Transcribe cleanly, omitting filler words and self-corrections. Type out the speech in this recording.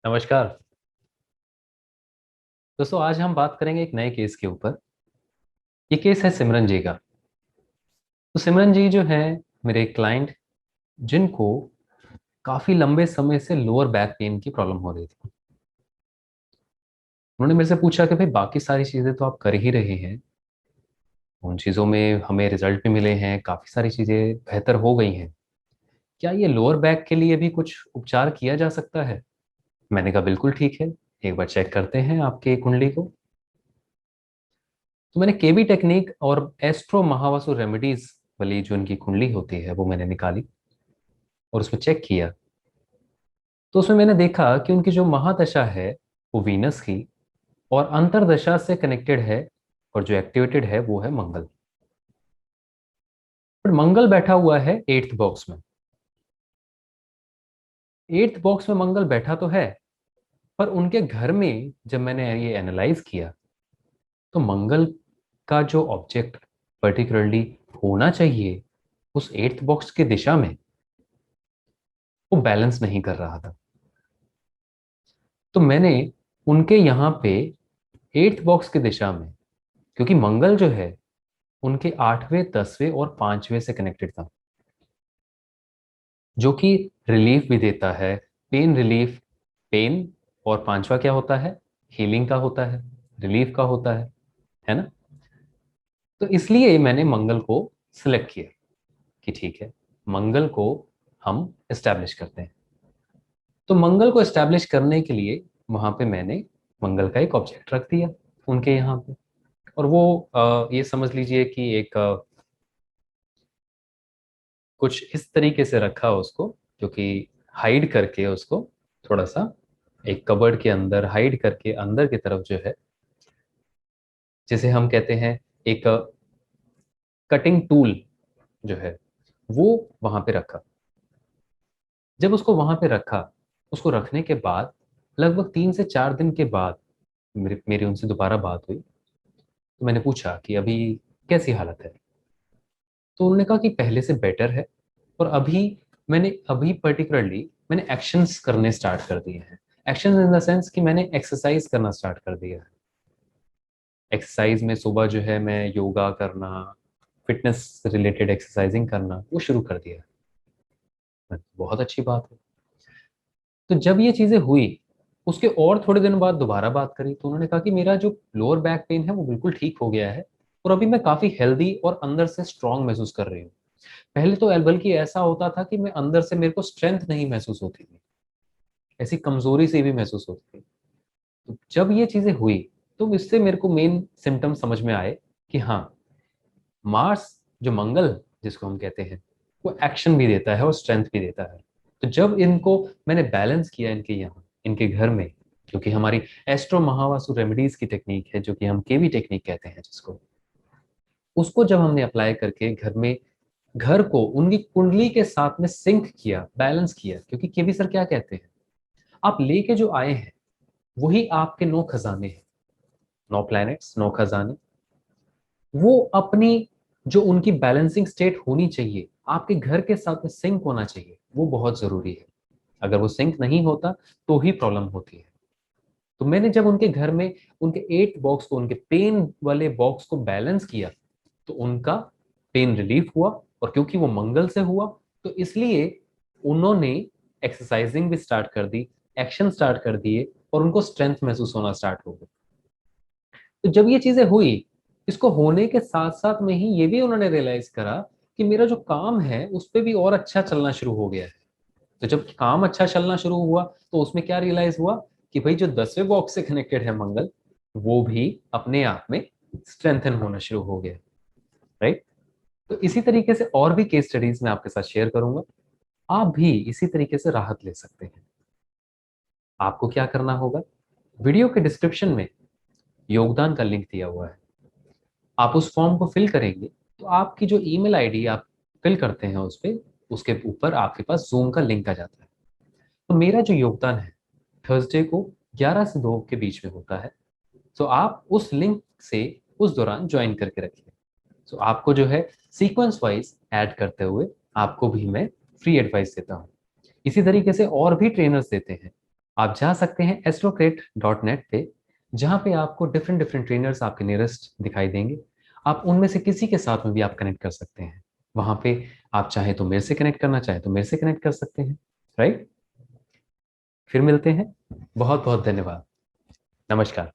नमस्कार दोस्तों। आज हम बात करेंगे एक नए केस के ऊपर। ये केस है सिमरन जी का। तो सिमरन जी जो है मेरे क्लाइंट, जिनको काफी लंबे समय से लोअर बैक पेन की प्रॉब्लम हो रही थी। उन्होंने मेरे से पूछा कि भाई बाकी सारी चीजें तो आप कर ही रहे हैं, उन चीजों में हमें रिजल्ट भी मिले हैं, काफी सारी चीजें बेहतर हो गई हैं, क्या ये लोअर बैक के लिए भी कुछ उपचार किया जा सकता है? मैंने कहा बिल्कुल ठीक है, एक बार चेक करते हैं आपके कुंडली को। तो मैंने केवी टेक्निक और एस्ट्रो महावासु रेमेडीज वाली जो उनकी कुंडली होती है वो मैंने निकाली और उसमें चेक किया। तो उसमें मैंने देखा कि उनकी जो महादशा है वो वीनस की, और अंतरदशा से कनेक्टेड है, और जो एक्टिवेटेड है वो है मंगल। पर मंगल बैठा हुआ है एट्थ बॉक्स में। एट्थ बॉक्स में मंगल बैठा तो है, पर उनके घर में जब मैंने ये एनालाइज किया तो मंगल का जो ऑब्जेक्ट पर्टिकुलरली होना चाहिए उस एट्थ बॉक्स की दिशा में, वो बैलेंस नहीं कर रहा था। तो मैंने उनके यहाँ पे एट्थ बॉक्स की दिशा में, क्योंकि मंगल जो है उनके आठवें, दसवें और पांचवें से कनेक्टेड था, जो कि रिलीफ भी देता है, पेन रिलीफ। पेन और पांचवा क्या होता है? हीलिंग का होता है, रिलीफ का होता है ना? तो इसलिए मैंने मंगल को सिलेक्ट किया कि ठीक है, मंगल को हम एस्टैब्लिश करते हैं। तो मंगल को एस्टैब्लिश करने के लिए वहां पे मैंने मंगल का एक ऑब्जेक्ट रख दिया उनके यहाँ पे। और वो ये समझ लीजिए कि एक कुछ इस तरीके से रखा उसको, क्योंकि हाइड करके उसको थोड़ा सा एक कबर्ड के अंदर हाइड करके अंदर की तरफ जो है, जिसे हम कहते हैं एक कटिंग टूल जो है, वो वहां पे रखा। जब उसको वहां पे रखा, उसको रखने के बाद लगभग 3 से 4 दिन के बाद मेरी उनसे दोबारा बात हुई। तो मैंने पूछा कि अभी कैसी हालत है? तो उन्होंने कहा कि पहले से बेटर है, और अभी पर्टिकुलरली मैंने एक्शंस करने स्टार्ट कर दिए हैं। एक्शंस इन द सेंस कि मैंने एक्सरसाइज करना स्टार्ट कर दिया है। एक्सरसाइज में सुबह जो है मैं योगा करना, फिटनेस रिलेटेड एक्सरसाइजिंग करना वो शुरू कर दिया है। बहुत अच्छी बात है। तो जब ये चीजें हुई, उसके और थोड़े दिन बाद दोबारा बात करी तो उन्होंने कहा कि मेरा जो लोअर बैक पेन है वो बिल्कुल ठीक हो गया है, और अभी मैं काफी हेल्दी और अंदर से स्ट्रांग महसूस कर रही हूँ। पहले तो बल्कि ऐसा होता था कि मैं अंदर से मेरे को स्ट्रेंथ नहीं महसूस होती थी, ऐसी कमजोरी से भी महसूस होती थी। तो जब ये चीजें हुई तो इससे मेरे को मेन सिम्टम समझ में आए कि हाँ, मार्स जो मंगल जिसको हम कहते हैं, वो एक्शन भी देता है और स्ट्रेंथ भी देता है। तो जब इनको मैंने बैलेंस किया इनके यहाँ, इनके घर में, क्योंकि हमारी एस्ट्रो महावासु रेमेडीज की टेक्निक है जो कि हम केवी टेक्निक कहते हैं जिसको, उसको जब हमने अप्लाई करके घर में घर को उनकी कुंडली के साथ में सिंक किया, बैलेंस किया, क्योंकि केवी सर क्या कहते हैं, आप लेके जो आए हैं वही आपके 9 खजाने हैं। 9 प्लैनेट्स, 9 खजाने, वो अपनी जो उनकी बैलेंसिंग स्टेट होनी चाहिए आपके घर के साथ में सिंक होना चाहिए, वो बहुत जरूरी है। अगर वो सिंक नहीं होता तो ही प्रॉब्लम होती है। तो मैंने जब उनके घर में उनके 8 बॉक्स को, उनके पेन वाले बॉक्स को बैलेंस किया, तो उनका पेन रिलीफ हुआ। और क्योंकि वो मंगल से हुआ, तो इसलिए उन्होंने एक्सरसाइजिंग भी स्टार्ट कर दी, एक्शन स्टार्ट कर दिए, और उनको स्ट्रेंथ महसूस होना स्टार्ट हो गया। तो जब ये चीजें हुई, इसको होने के साथ साथ में ही ये भी उन्होंने रियलाइज करा कि मेरा जो काम है उस पे भी और अच्छा चलना शुरू हो गया है। तो जब काम अच्छा चलना शुरू हुआ तो उसमें क्या रियलाइज हुआ कि भाई जो 10वें बॉक्स से कनेक्टेड है मंगल, वो भी अपने आप में स्ट्रेंथन होना शुरू हो गया। राइट? तो इसी तरीके से और भी केस स्टडीज मैं आपके साथ शेयर करूंगा। आप भी इसी तरीके से राहत ले सकते हैं। आपको क्या करना होगा, वीडियो के डिस्क्रिप्शन में योगदान का लिंक दिया हुआ है। आप उस फॉर्म को फिल करेंगे तो आपकी जो ईमेल आईडी आप फिल करते हैं उस पे, उसके ऊपर आपके पास जूम का लिंक आ जाता है। तो मेरा जो योगदान है थर्सडे को 11 से 2 के बीच में होता है। तो आप उस लिंक से उस दौरान ज्वाइन करके रखिए। तो आपको जो है सीक्वेंस वाइज ऐड करते हुए आपको भी मैं फ्री एडवाइस देता हूँ। इसी तरीके से और भी ट्रेनर्स देते हैं। आप जा सकते हैं astrocrate.net पे, जहाँ पे आपको डिफरेंट डिफरेंट ट्रेनर्स आपके नियरेस्ट दिखाई देंगे। आप उनमें से किसी के साथ में भी आप कनेक्ट कर सकते हैं। वहाँ पे आप चाहे तो मेरे से कनेक्ट करना चाहे तो मेरे से कनेक्ट कर सकते हैं। राइट, फिर मिलते हैं। बहुत बहुत धन्यवाद। नमस्कार।